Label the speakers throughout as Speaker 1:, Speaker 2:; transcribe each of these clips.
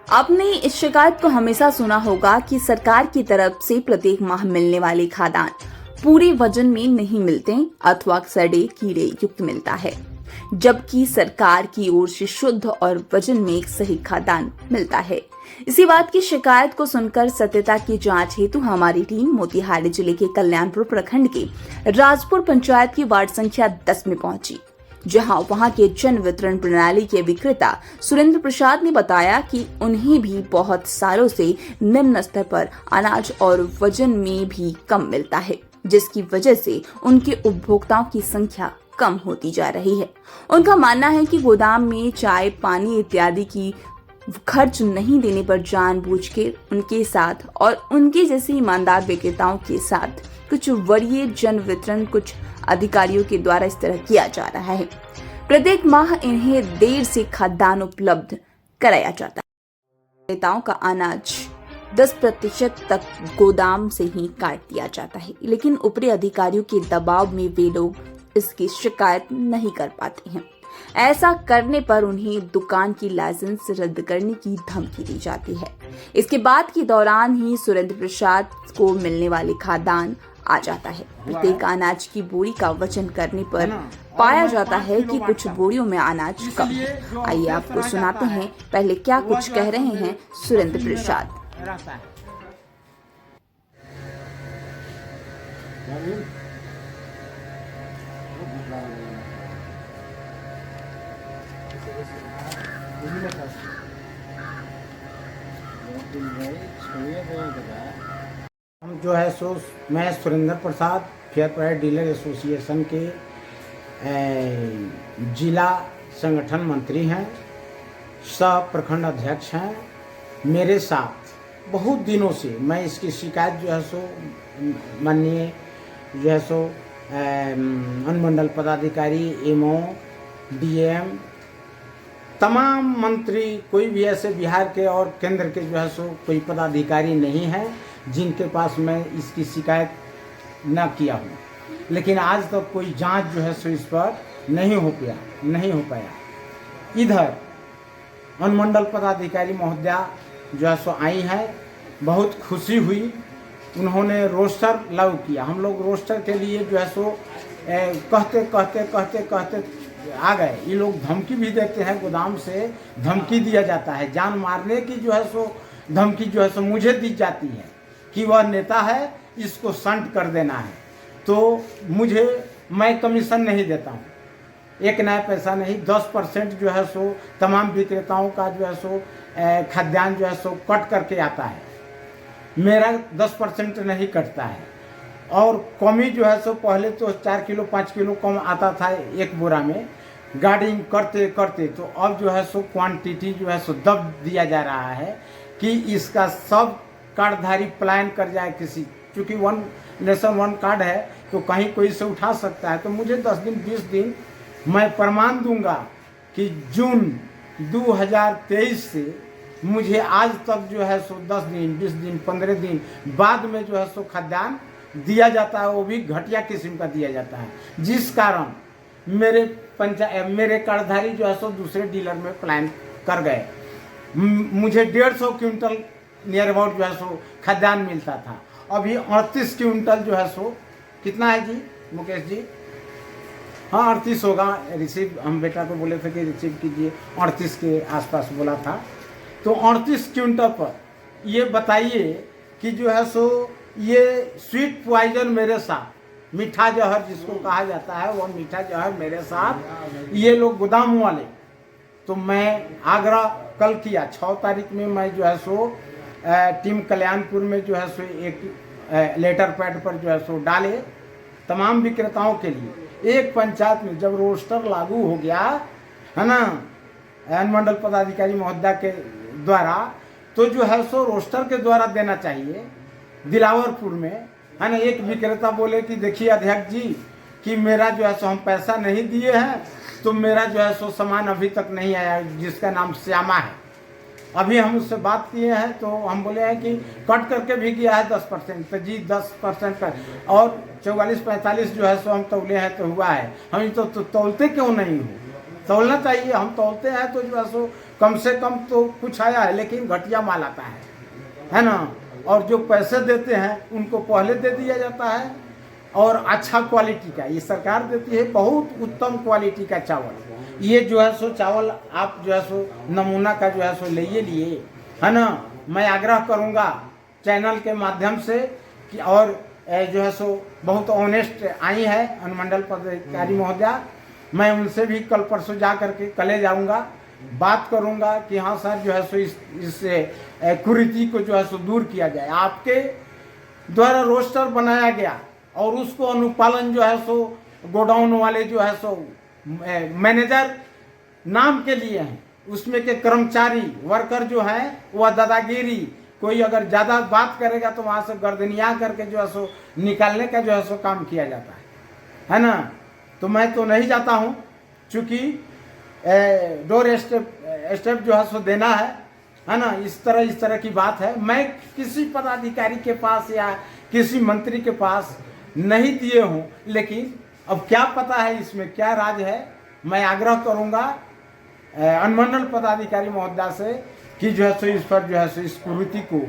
Speaker 1: आपने इस शिकायत को हमेशा सुना होगा कि सरकार की तरफ से प्रत्येक माह मिलने वाले खाद्यान्न पूरे वजन में नहीं मिलते अथवा सड़े कीड़े युक्त मिलता है, जबकि सरकार की ओर से शुद्ध और वजन में एक सही खाद्यान्न मिलता है। इसी बात की शिकायत को सुनकर सत्यता की जांच हेतु हमारी टीम मोतिहारी जिले के कल्याणपुर प्रखंड के राजपुर पंचायत की वार्ड संख्या 10 में पहुंची, जहां वहां के जन वितरण प्रणाली के विक्रेता सुरेंद्र प्रसाद ने बताया कि उन्हें भी बहुत सालों से निम्न स्तर पर अनाज और वजन में भी कम मिलता है, जिसकी वजह से उनके उपभोक्ताओं की संख्या कम होती जा रही है। उनका मानना है कि गोदाम में चाय, पानी इत्यादि की खर्च नहीं देने पर जानबूझ के उनके साथ और उनके जैसे ईमानदार विक्रेताओं के साथ कुछ वरीय जन वितरण कुछ अधिकारियों के द्वारा इस तरह किया जा रहा है। प्रत्येक माह इन्हें देर से खाद्यान्न उपलब्ध कराया जाता है। विक्रेताओं का अनाज 10% तक गोदाम से ही काट दिया जाता है, लेकिन ऊपरी अधिकारियों के दबाव में वे लोग इसकी शिकायत नहीं कर पाते हैं। ऐसा करने पर उन्हें दुकान की लाइसेंस रद्द करने की धमकी दी जाती है। इसके बाद के दौरान ही सुरेंद्र प्रसाद को मिलने वाले खाद्यान्न आ जाता है। प्रत्येक अनाज की बोरी का वजन करने पर पाया जाता है कि कुछ बोरियों में अनाज कम है। आइए आपको सुनाते हैं पहले क्या कुछ कह रहे हैं सुरेंद्र प्रसाद।
Speaker 2: हम जो है सो मैं Surendra Prasad fair price dealer association के जिला संगठन मंत्री हैं, सह प्रखंड अध्यक्ष हैं। मेरे साथ बहुत दिनों से मैं इसकी शिकायत जो है सो माननीय जो है सो अनुमंडल पदाधिकारी, एमओ, डीएम, तमाम मंत्री, कोई भी ऐसे बिहार के और केंद्र के जो है सो कोई पदाधिकारी नहीं है जिनके पास मैं इसकी शिकायत न किया हूँ, लेकिन आज तक तो कोई जांच जो है सो इस पर नहीं हो पाया। इधर अनुमंडल पदाधिकारी महोदया जो है सो आई है, बहुत खुशी हुई। उन्होंने रोस्टर लागू किया। हम लोग रोस्टर के लिए जो है सो कहते आ गए। ये लोग धमकी भी देते हैं, गोदाम से धमकी दिया जाता है, जान मारने की जो है सो धमकी जो है सो मुझे दी जाती है कि वह नेता है, इसको संट कर देना है। तो मैं कमीशन नहीं देता हूँ, एक नया पैसा नहीं। 10% जो है सो तमाम विक्रेताओं का जो है सो खाद्यान्न जो है सो कट करके आता है, मेरा 10% नहीं कटता है। और कमी जो है सो पहले तो 4 किलो 5 किलो कम आता था एक बोरा में, गार्डिंग करते तो अब जो है सो क्वांटिटी जो है सो दब दिया जा रहा है कि इसका सब कार्डधारी प्लान कर जाए किसी, क्योंकि 1 नेशन 1 कार्ड है तो कहीं कोई से उठा सकता है। तो मुझे 10 दिन 20 दिन मैं प्रमाण दूंगा कि जून 2023 से मुझे आज तक जो है सो 10 दिन 20 दिन 15 दिन बाद में जो है सो खाद्यान्न दिया जाता है, वो भी घटिया किस्म का दिया जाता है, जिस कारण मेरे कार्डधारी जो है सो दूसरे डीलर में प्लान कर गए। मुझे 150 क्विंटल नियर अबाउट जो है सो खाद्यान्न मिलता था, अभी 38 क्विंटल जो है सो, कितना है जी मुकेश जी? हाँ 38 होगा। रिसीव हम बेटा को बोले थे कि रिसीव कीजिए, 38 के आसपास बोला था। तो 38 क्विंटल पर ये बताइए कि जो है सो ये स्वीट पॉइजन मेरे साथ, मीठा जहर जिसको कहा जाता है, वह मीठा जहर मेरे साथ ये लोग गोदाम वाले। तो मैं आग्रह कल किया 6 तारीख में, मैं जो है सो टीम कल्याणपुर में जो है सो एक लेटर पैड पर जो है सो डाले तमाम विक्रेताओं के लिए। एक पंचायत में जब रोस्टर लागू हो गया है ना अनुमंडल पदाधिकारी महोदया के द्वारा, तो जो है सो रोस्टर के द्वारा देना चाहिए। दिलावरपुर में है ना, एक विक्रेता बोले कि देखिए अध्यक्ष जी कि मेरा जो है सो हम पैसा नहीं दिए हैं, तो मेरा जो है सो सामान अभी तक नहीं आया, जिसका नाम श्यामा है। अभी हम उससे बात किए हैं तो हम बोले हैं कि कट करके भी किया है 10%, तो जी 10% पर और 44-45 जो है सो हम तौले हैं तो हुआ है। हम तो तौलते क्यों नहीं हो? तौलना चाहिए। हम तौलते हैं तो जो है सो कम से कम तो कुछ आया है, लेकिन घटिया माल आता है ना। और जो पैसे देते हैं उनको पहले दे दिया जाता है, और अच्छा क्वालिटी का ये सरकार देती है, बहुत उत्तम क्वालिटी का चावल। ये जो है सो चावल आप जो है सो नमूना का जो है सो लिए है ना। मैं आग्रह करूँगा चैनल के माध्यम से कि और जो है सो बहुत ऑनेस्ट आई है अनुमंडल पदाधिकारी महोदया, मैं उनसे भी कल परसों जा करके कले जाऊंगा, बात करूंगा कि हाँ सर जो है सो इस कुरीति को जो है सो दूर किया जाए। आपके द्वारा रोस्टर बनाया गया और उसको अनुपालन जो है सो गोडाउन वाले जो है सो मैनेजर नाम के लिए हैं, उसमें के कर्मचारी वर्कर जो हैं वह दादागिरी, कोई अगर ज़्यादा बात करेगा तो वहाँ से गर्दनिया करके जो है सो निकालने का जो है सो काम किया जाता है ना। तो मैं तो नहीं जाता हूँ, चूँकि डोर स्टेप जो है सो देना है ना। इस तरह की बात है। मैं किसी पदाधिकारी के पास या किसी मंत्री के पास नहीं दिए हूँ, लेकिन अब क्या पता है इसमें क्या राज है। मैं आग्रह करूँगा अनुमंडल पदाधिकारी महोदया से कि जो है सो इस पर जो है सो इस कुरीति को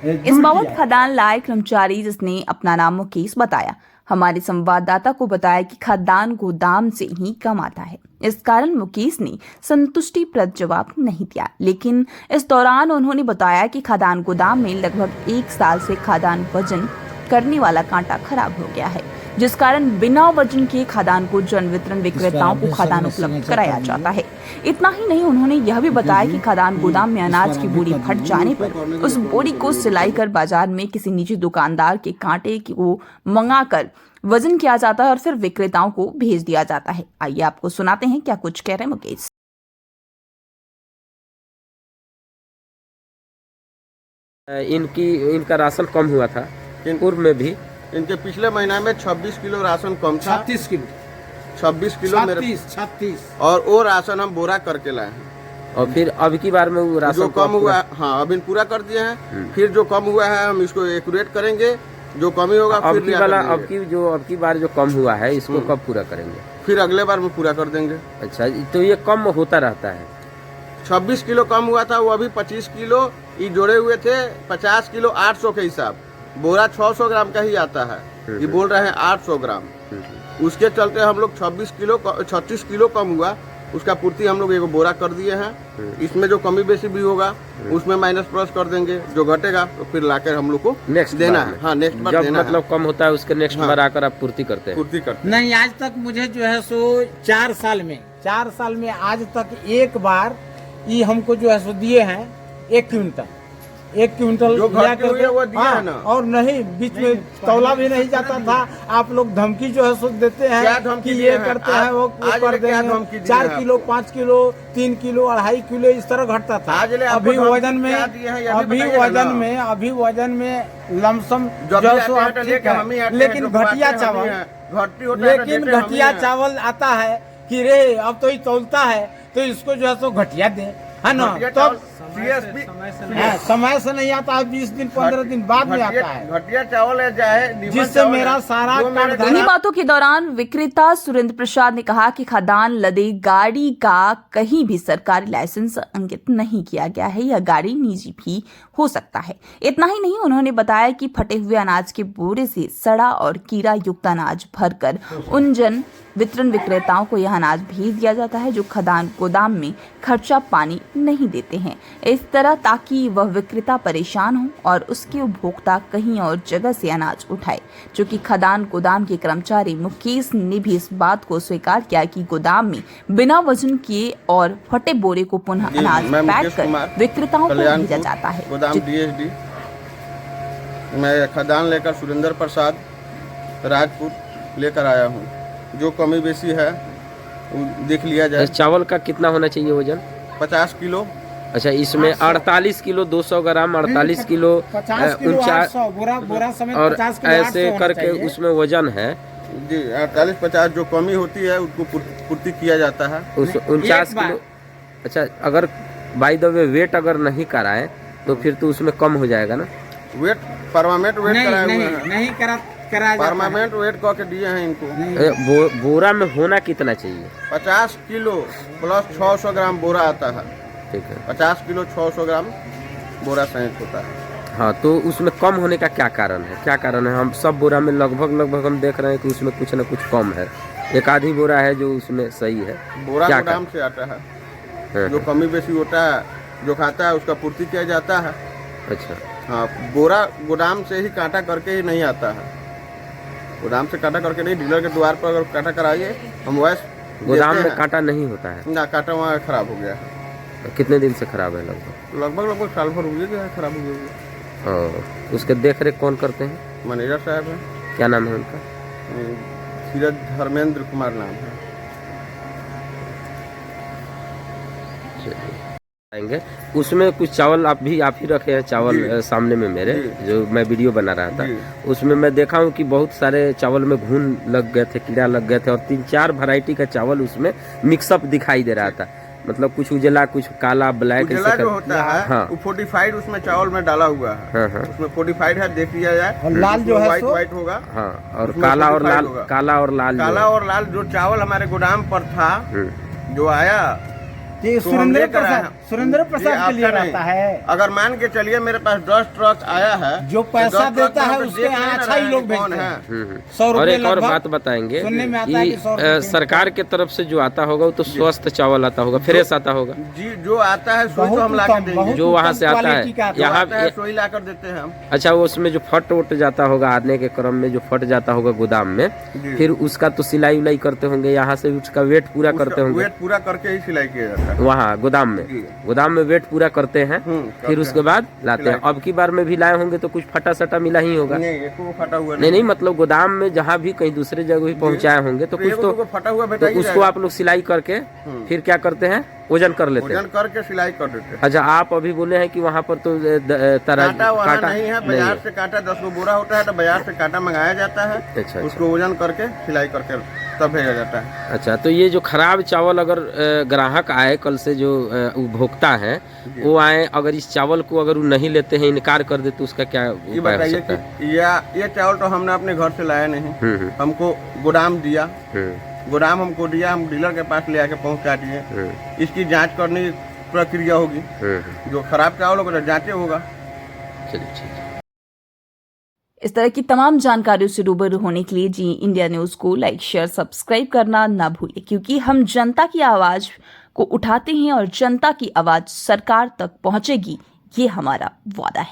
Speaker 1: इस बाबत खदान लाए कर्मचारी जिसने अपना नाम मुकेश बताया, हमारे संवाददाता को बताया कि खाद्यान्न गोदाम से ही कम आता है। इस कारण मुकेश ने संतुष्टिप्रद जवाब नहीं दिया, लेकिन इस दौरान उन्होंने बताया कि खाद्यान्न गोदाम में लगभग 1 साल से खाद्यान्न वजन करने वाला कांटा खराब हो गया है, जिस कारण बिना वजन के खाद्यान्न को जन वितरण विक्रेताओं को खाद्यान्न उपलब्ध कराया जाता है। इतना ही नहीं, उन्होंने यह भी बताया कि खाद्यान्न गोदाम में अनाज की बोरी फट जाने पर उस बोरी को सिलाई कर बाजार में किसी निजी दुकानदार के कांटे को मंगाकर वजन किया जाता है और फिर विक्रेताओं को भेज दिया जाता है। आइए आपको सुनाते हैं क्या कुछ कह रहे हैं मुकेश।
Speaker 3: इनका राशन कम हुआ था पूर्व में भी।
Speaker 4: इनके पिछले महीना में 26 किलो राशन कम था।
Speaker 2: 36 किलो
Speaker 4: 26 किलो मेरे
Speaker 2: 36
Speaker 4: और वो राशन हम बोरा करके लाए हैं।
Speaker 3: और फिर अब की बार में वो राशन
Speaker 4: जो कम हुआ है, हाँ अब इन पूरा कर दिए हैं। फिर जो कम हुआ है हम इसको एक्यूरेट करेंगे, जो कमी होगा
Speaker 3: अब
Speaker 4: फिर
Speaker 3: की वाला अब की बार जो कम हुआ है इसको कब पूरा करेंगे?
Speaker 4: फिर अगले बार में पूरा कर देंगे।
Speaker 3: अच्छा, तो ये कम होता रहता है।
Speaker 4: 26 किलो कम हुआ था, वो अभी 25 किलो ये जोड़े हुए थे। 50 किलो 800 के हिसाब, बोरा 600 ग्राम का ही आता है, ये बोल रहे हैं 800 ग्राम। उसके चलते हम लोग 36 किलो कम हुआ, उसका पूर्ति हम लोग एक बोरा कर दिए हैं। इसमें जो कमी बेसी भी होगा उसमें माइनस प्लस कर देंगे, जो घटेगा तो फिर लाकर हम लोग को
Speaker 3: नेक्स्ट
Speaker 4: देना है। हाँ, नेक्स्ट बार
Speaker 3: जब
Speaker 4: देना
Speaker 3: मतलब
Speaker 4: है।
Speaker 3: कम होता है उसके नेक्स्ट बार आकर आप पूर्ति करते हैं।
Speaker 4: पूर्ति करते
Speaker 2: नहीं, आज तक मुझे जो है सो 4 साल में आज तक एक बार ये हमको जो है सो दिए हैं 1 क्विंटल
Speaker 4: जो घर के हुए वो दिया है ना।
Speaker 2: और नहीं, बीच में तौला भी नहीं जाता था। आप लोग धमकी जो है सो देते
Speaker 4: क्या
Speaker 2: हैं
Speaker 4: धमकी
Speaker 2: कि
Speaker 4: दिए
Speaker 2: ये
Speaker 4: हैं?
Speaker 2: करते हैं वो
Speaker 4: आज
Speaker 2: कर
Speaker 4: क्या
Speaker 2: देंगे।
Speaker 4: धमकी दिए
Speaker 2: 4
Speaker 4: हैं
Speaker 2: किलो 5 किलो 3 किलो 2.5 किलो इस तरह घटता था।
Speaker 4: आज ले आपको
Speaker 2: अभी
Speaker 4: धमकी
Speaker 2: वजन में
Speaker 4: क्या दिए हैं, ये भी बताइएगा ना।
Speaker 2: अभी वजन में लमसम
Speaker 4: जब
Speaker 2: जो
Speaker 4: भी
Speaker 2: सो
Speaker 4: आते हैं
Speaker 2: आप
Speaker 4: तो
Speaker 2: ठीक
Speaker 4: लेके
Speaker 2: है,
Speaker 4: हम ही आते हैं,
Speaker 2: लेकिन
Speaker 4: जो
Speaker 2: घटिया
Speaker 4: बातें हम ही
Speaker 2: चावल
Speaker 4: हैं। घटी होता है तो
Speaker 2: लेकिन
Speaker 4: देते हम ही
Speaker 2: घटिया
Speaker 4: हैं।
Speaker 2: चावल आता है कि रे अब तो ये तौलता है तो इसको जो है सो घटिया दे, है ना।
Speaker 4: घटिया
Speaker 2: तो
Speaker 4: चावल CSP
Speaker 2: समय से नहीं आता है, 20 दिन 15 दिन बाद में आता है,
Speaker 4: घटिया चावल है चाहे नीमन
Speaker 2: जिससे
Speaker 4: चावल
Speaker 2: मेरा
Speaker 4: है,
Speaker 2: सारा
Speaker 4: जो मेरे
Speaker 2: कार्ड
Speaker 1: इन्हीं बातों के दौरान विक्रेता सुरेंद्र प्रसाद ने कहा कि खाद्यान्न लदे गाड़ी का कहीं भी सरकारी लाइसेंस अंकित नहीं किया गया है, यह गाड़ी निजी भी हो सकता है। इतना ही नहीं, उन्होंने बताया कि फटे हुए अनाज के बोरे से सड़ा और कीड़ा युक्त अनाज भरकर उन जन वितरण विक्रेताओं को यह अनाज भेज दिया जाता है जो खाद्यान्न गोदाम में खर्चा पानी नहीं देते हैं, इस तरह ताकि वह विक्रेता परेशान हो और उसके उपभोक्ता कहीं और जगह से अनाज उठाए। जो कि खाद्यान्न गोदाम के कर्मचारी मुकेश ने भी इस बात को स्वीकार किया कि गोदाम में बिना वजन किए और फटे बोरे को पुनः अनाज पैक कर विक्रेताओं को भेजा जाता है।
Speaker 4: गोदाम DSD मैं खाद्यान्न लेकर सुरेंद्र प्रसाद राजपुर लेकर आया हूँ। जो कमी बेसी है वो देख लिया जाए।
Speaker 3: चावल का कितना होना चाहिए वजन?
Speaker 4: 50 किलो।
Speaker 3: अच्छा, इसमें 48 किलो 200 ग्राम, 48 किलो 49
Speaker 2: बोरा समेत
Speaker 3: और
Speaker 2: 50 किलो
Speaker 3: ऐसे
Speaker 2: 800 होना
Speaker 3: करके
Speaker 2: चाहिए।
Speaker 3: उसमें वजन है
Speaker 4: जी 48-50 जो कमी होती है उसको पूर्ति किया जाता है।
Speaker 3: 49 किलो। अच्छा, अगर बाय द वे वेट अगर नहीं कराए तो फिर तो उसमें कम हो जाएगा ना?
Speaker 4: वेट परमानेंट वेट कराए हुए हैं।
Speaker 2: नहीं कराया जाता है।
Speaker 4: परमानेंट वेट करके दिए हैं इनको।
Speaker 3: बोरा में होना कितना चाहिए?
Speaker 4: 50 किलो प्लस 600 ग्राम बोरा आता है।
Speaker 3: ठीक है।
Speaker 4: 50 किलो 600 ग्राम बोरा संयुक्त होता है।
Speaker 3: हाँ, तो उसमें कम होने का क्या कारण है? क्या कारण है? हम सब बोरा में लगभग हम देख रहे हैं कि उसमें कुछ न कुछ कम है। एक आधी बोरा है जो उसमें सही है।
Speaker 4: बोरा
Speaker 3: क्या
Speaker 4: गोदाम से आता है,
Speaker 3: हाँ,
Speaker 4: जो कमी बेसी होता है, जो खाता है उसका पूर्ति किया जाता है।
Speaker 3: अच्छा,
Speaker 4: हाँ, बोरा गोदाम से ही काटा करके ही नहीं आता है। गोदाम से काटा करके नहीं, डीलर के द्वार पर अगर काटा कराइए हम वैसे
Speaker 3: गोदाम
Speaker 4: देते
Speaker 3: में
Speaker 4: हैं।
Speaker 3: काटा नहीं होता है?
Speaker 4: ना, काटा वहाँ खराब हो गया है।
Speaker 3: कितने दिन से खराब है? लगभग
Speaker 4: लगभग साल भर हो गया है, खराब हो गया।
Speaker 3: और उसके देख रेख कौन करते हैं?
Speaker 4: मैनेजर साहब है,
Speaker 3: क्या नाम है उनका?
Speaker 4: धीरज धर्मेंद्र कुमार नाम है।
Speaker 3: आएंगे उसमें कुछ चावल आप ही रखे हैं चावल
Speaker 4: जी।
Speaker 3: सामने में मेरे,
Speaker 4: जी।
Speaker 3: जो मैं वीडियो बना रहा था
Speaker 4: जी।
Speaker 3: उसमें मैं देखा हूँ कि बहुत सारे चावल में घुन लग गए थे, कीड़ा लग गए थे और 3-4 वैरायटी का चावल उसमें मिक्सअप दिखाई दे रहा था। मतलब कुछ उजला, कुछ काला, ब्लैक।
Speaker 4: उजला जो होता है
Speaker 3: हाँ।
Speaker 4: वो 45 उसमें चावल में डाला हुआ है।
Speaker 3: हाँ, हाँ।
Speaker 4: उसमें 45 है, देख लिया जाए।
Speaker 2: और लाल जो है सो
Speaker 4: व्हाइट होगा।
Speaker 3: हाँ, और
Speaker 4: उसमें
Speaker 3: काला और
Speaker 4: 45
Speaker 3: लाल,
Speaker 4: होगा।
Speaker 3: काला और लाल जो
Speaker 4: काला
Speaker 3: है।
Speaker 4: और लाल जो चावल हमारे गोदाम पर था,
Speaker 3: हम्म।
Speaker 4: जो आया
Speaker 2: ये
Speaker 4: तो हम
Speaker 2: सुरेंद्र
Speaker 4: लेकर आए
Speaker 2: प्रसाद
Speaker 4: हैं।
Speaker 2: सुरेंद्र
Speaker 4: ये
Speaker 2: प्रसाद के
Speaker 4: आपका
Speaker 2: लिए
Speaker 4: नहीं।
Speaker 2: रहता है।
Speaker 4: अगर मान के चलिए मेरे पास 10 ट्रक आया है,
Speaker 2: जो
Speaker 4: तो
Speaker 2: पैसा
Speaker 4: 10 ट्रक
Speaker 2: देता
Speaker 4: में
Speaker 2: है
Speaker 4: हम
Speaker 2: उसके
Speaker 4: देख
Speaker 2: यहाँ
Speaker 4: नहीं
Speaker 2: अच्छा
Speaker 4: रहे
Speaker 2: ही
Speaker 4: हैं
Speaker 2: लोग
Speaker 4: कि कौन
Speaker 2: भेजते
Speaker 4: है।
Speaker 3: हम्म।
Speaker 2: 100
Speaker 3: और
Speaker 2: रुपये
Speaker 3: एक और
Speaker 2: लगभग
Speaker 3: बात बताएंगे
Speaker 2: सुनने में आता है कि 100 रुपये
Speaker 3: सरकार के तरफ से जो आता होगा वो तो स्वस्थ चावल आता होगा, फ्रेश आता होगा।
Speaker 4: जी, जो आता है सोई
Speaker 2: बहुत
Speaker 4: तो हम ला
Speaker 2: उत्तम,
Speaker 4: के
Speaker 2: बहुत
Speaker 4: देंगे।
Speaker 3: जो वहाँ से आता
Speaker 2: क्वालिटी का
Speaker 3: है
Speaker 2: आता
Speaker 3: यहाँ
Speaker 4: आता है सोई ला कर देते हैं हम।
Speaker 3: अच्छा, वो उसमें जो फट उट जाता होगा आने के क्रम में, जो फट जाता होगा गोदाम में,
Speaker 4: जी।
Speaker 3: फिर उसका तो सिलाई उलाई करते होंगे, यहाँ से उसका वेट पूरा करते होंगे
Speaker 4: वेट पूरा करके ही सिलाई किया जाता है।
Speaker 3: वहाँ गोदाम में।
Speaker 4: जी।
Speaker 3: गोदाम में वेट पूरा करते हैं,
Speaker 4: करते
Speaker 3: फिर उसके
Speaker 4: हैं।
Speaker 3: बाद लाते हैं।
Speaker 4: सिलाई।
Speaker 3: अब की बार में भी लाए होंगे तो कुछ फटा सटा मिला ही होगा।
Speaker 4: नहीं, एक को फटा हुआ
Speaker 3: नहीं, मतलब गोदाम में जहाँ भी कहीं दूसरे जगह भी पहुँचाए होंगे तो कुछ तो
Speaker 4: फटा हुआ
Speaker 3: तो
Speaker 4: बेटा ही
Speaker 3: उसको
Speaker 4: जाएगा।
Speaker 3: आप लोग सिलाई करके फिर क्या करते हैं, वजन कर लेते हैं।
Speaker 4: वजन करके सिलाई कर देते हैं।
Speaker 3: अच्छा, आप अभी बोले हैं कि वहाँ पर तो
Speaker 4: कांटा वहाँ नहीं है, बाजार से कांटा 10 गो बोरा होता है तो बाजार से कांटा मंगाया जाता है।
Speaker 3: अच्छा,
Speaker 4: उसको वजन करके सिलाई करके तब भेजा जाता है।
Speaker 3: अच्छा, तो ये जो खराब चावल अगर ग्राहक आए कल से, जो उपभोक्ता है वो आए, अगर इस चावल को अगर वो नहीं लेते हैं, इनकार कर दे, तो उसका क्या
Speaker 4: ये
Speaker 3: उपाय हो
Speaker 4: बताइए
Speaker 3: सकता है?
Speaker 4: कि ये चावल तो हमने अपने घर से लाया नहीं,
Speaker 3: हम्म,
Speaker 4: हमको गोदाम दिया,
Speaker 3: हम्म,
Speaker 4: गोदाम हमको दिया, हम डीलर के पास ले आके पहुंचा दिए।
Speaker 3: हम्म,
Speaker 4: इसकी जांच करने की प्रक्रिया होगी, जो खराब चावल होगा तो जांचे होगा।
Speaker 3: चलिए ठीक है।
Speaker 1: इस तरह की तमाम जानकारियों से रूबरू होने के लिए जी इंडिया न्यूज को लाइक, शेयर, सब्सक्राइब करना ना भूलें, क्योंकि हम जनता की आवाज को उठाते हैं और जनता की आवाज सरकार तक पहुंचेगी, ये हमारा वादा है।